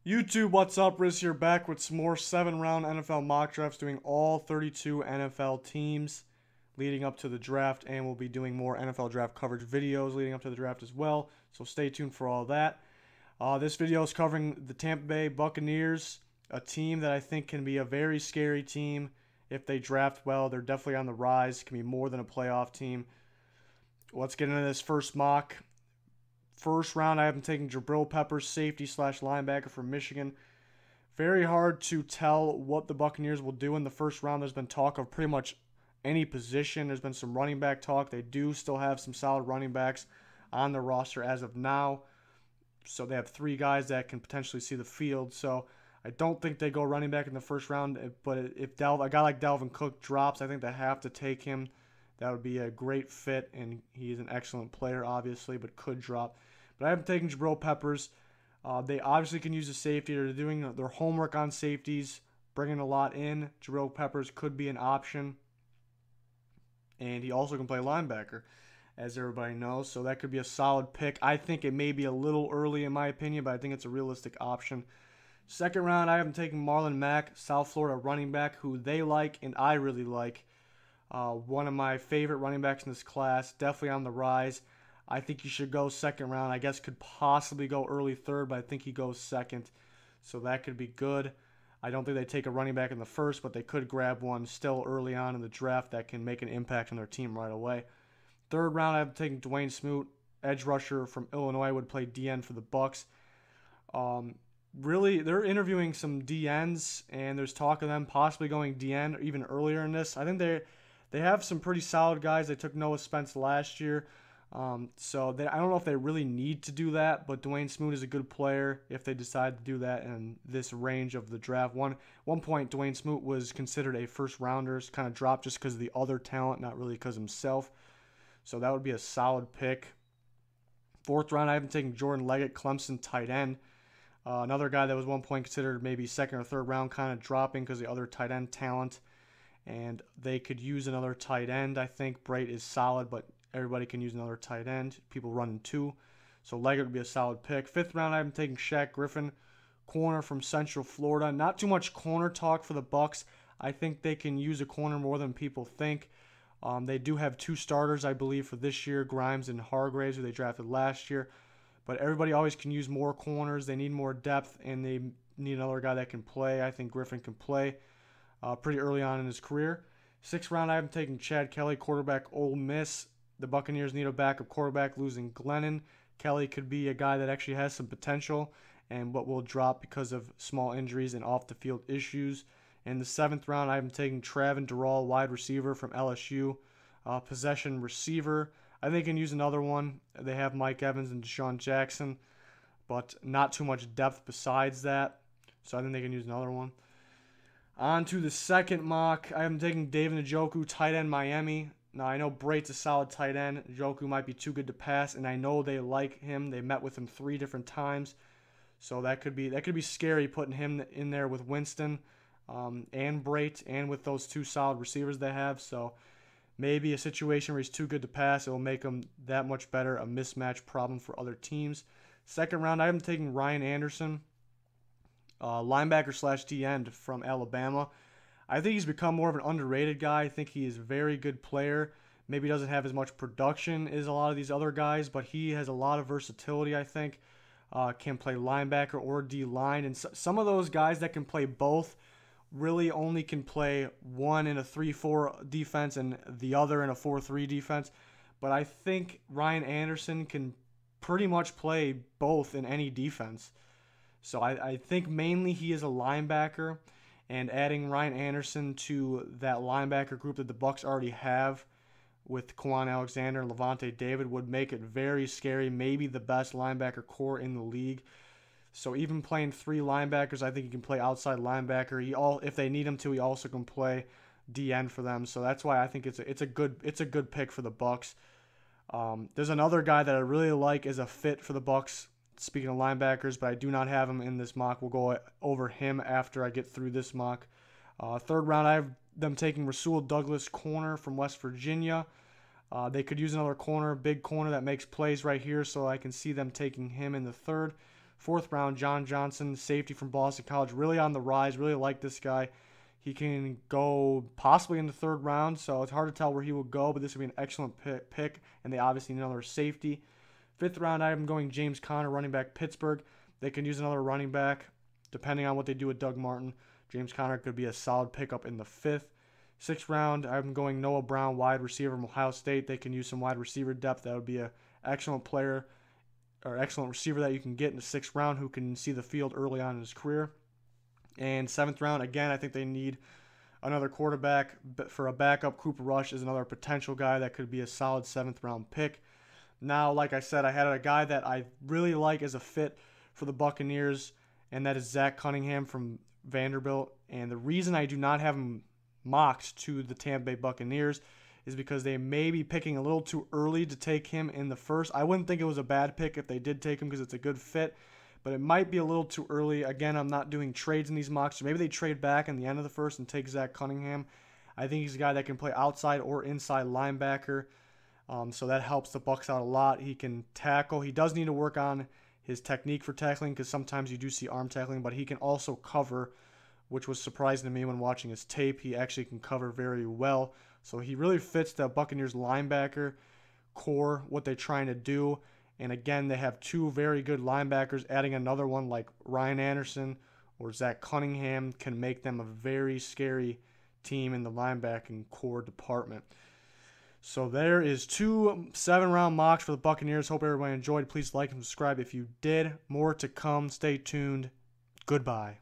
YouTube, what's up? Riz here, back with some more 7-round NFL mock drafts, doing all 32 NFL teams leading up to the draft, and we'll be doing more NFL draft coverage videos leading up to the draft as well, so stay tuned for all that. This video is covering the Tampa Bay Buccaneers, a team that I think can be a very scary team if they draft well. They're definitely on the rise, can be more than a playoff team. Let's get into this first mock. First round, I have them taking Jabril Peppers, safety / linebacker from Michigan. Very hard to tell what the Buccaneers will do in the first round. There's been talk of pretty much any position. There's been some running back talk. They do still have some solid running backs on the roster as of now. So they have 3 guys that can potentially see the field. So I don't think they go running back in the first round. But if a guy like Dalvin Cook drops, I think they have to take him. That would be a great fit, and he's an excellent player, obviously, but could drop. But I haven't taken Jabril Peppers. They obviously can use a safety. They're doing their homework on safeties, bringing a lot in. Jabril Peppers could be an option. And he also can play linebacker, as everybody knows. So that could be a solid pick. I think it may be a little early in my opinion, but I think it's a realistic option. Second round, I have him taking Marlon Mack, South Florida running back, who they like and I really like. One of my favorite running backs in this class, definitely on the rise. I think he should go second round. I guess could possibly go early third, but I think he goes second. So that could be good. I don't think they take a running back in the first, but they could grab one still early on in the draft that can make an impact on their team right away. Third round, I'm taking Dwayne Smoot, edge rusher from Illinois, would play DN for the Bucs. Really, they're interviewing some DNs, and there's talk of them possibly going DN even earlier in this. I think they have some pretty solid guys. They took Noah Spence last year. So I don't know if they really need to do that, but Dwayne Smoot is a good player if they decide to do that in this range of the draft. One point, Dwayne Smoot was considered a first rounder, kind of dropped just because of the other talent, not really because of himself. So that would be a solid pick. Fourth round, I have him taking Jordan Leggett, Clemson tight end. Another guy that was one point considered maybe second or third round, kind of dropping because of the other tight end talent. And they could use another tight end. I think Brait is solid, but everybody can use another tight end. People running 2. So Leggett would be a solid pick. Fifth round, I'm taking Shaq Griffin, corner from Central Florida. Not too much corner talk for the Bucs. I think they can use a corner more than people think. They do have 2 starters, I believe, for this year, Grimes and Hargraves, who they drafted last year. But everybody always can use more corners. They need more depth, and they need another guy that can play. I think Griffin can play pretty early on in his career. Sixth round, I'm taking Chad Kelly, quarterback, Ole Miss. The Buccaneers need a backup quarterback, losing Glennon. Kelly could be a guy that actually has some potential and what will drop because of small injuries and off-the-field issues. In the 7th round, I'm taking Travin Durrell, wide receiver from LSU, possession receiver. I think they can use another one. They have Mike Evans and Deshaun Jackson, but not too much depth besides that. So I think they can use another one. On to the second mock. I am taking David Njoku, tight end, Miami. Now, I know Brait's a solid tight end. Njoku might be too good to pass, and I know they like him. They met with him 3 different times. So that could be scary putting him in there with Winston and Brait and with those 2 solid receivers they have. So maybe a situation where he's too good to pass, it will make him that much better, a mismatch problem for other teams. Second round, I'm taking Ryan Anderson, linebacker / D-end from Alabama. I think he's become more of an underrated guy. I think he is a very good player. Maybe doesn't have as much production as a lot of these other guys, but he has a lot of versatility, I think. Can play linebacker or D-line. And some of those guys that can play both really only can play one in a 3-4 defense and the other in a 4-3 defense. But I think Ryan Anderson can pretty much play both in any defense. So I think mainly he is a linebacker. And adding Ryan Anderson to that linebacker group that the Bucs already have with Quan Alexander and Levante David would make it very scary, maybe the best linebacker core in the league. So even playing 3 linebackers, I think he can play outside linebacker. If they need him to, he also can play DN for them. So that's why I think it's a good pick for the Bucs. There's another guy that I really like as a fit for the Bucs. Speaking of linebackers, but I do not have him in this mock. We'll go over him after I get through this mock. Third round, I have them taking Rasul Douglas, corner from West Virginia. They could use another corner, big corner that makes plays right here, so I can see them taking him in the 3rd. 4th round, John Johnson, safety from Boston College, really on the rise. Really like this guy. He can go possibly in the 3rd round, so it's hard to tell where he will go, but this would be an excellent pick, and they obviously need another safety. 5th round, I'm going James Conner, running back, Pittsburgh. They can use another running back, depending on what they do with Doug Martin. James Conner could be a solid pickup in the 5th. 6th round, I'm going Noah Brown, wide receiver from Ohio State. They can use some wide receiver depth. That would be an excellent player, or excellent receiver that you can get in the 6th round who can see the field early on in his career. And 7th round, again, I think they need another quarterback. But for a backup, Cooper Rush is another potential guy that could be a solid 7th round pick. Now, like I said, I had a guy that I really like as a fit for the Buccaneers, and that is Zach Cunningham from Vanderbilt. And the reason I do not have him mocked to the Tampa Bay Buccaneers is because they may be picking a little too early to take him in the 1st. I wouldn't think it was a bad pick if they did take him because it's a good fit, but it might be a little too early. Again, I'm not doing trades in these mocks, so maybe they trade back in the end of the 1st and take Zach Cunningham. I think he's a guy that can play outside or inside linebacker, so that helps the Bucs out a lot. He can tackle. He does need to work on his technique for tackling because sometimes you do see arm tackling, but he can also cover, which was surprising to me when watching his tape. He actually can cover very well. So he really fits the Buccaneers linebacker core, what they're trying to do. And again, they have 2 very good linebackers. Adding another one like Ryan Anderson or Zach Cunningham can make them a very scary team in the linebacking core department. So there is 2 7-round mocks for the Buccaneers. Hope everybody enjoyed. Please like and subscribe if you did. More to come. Stay tuned. Goodbye.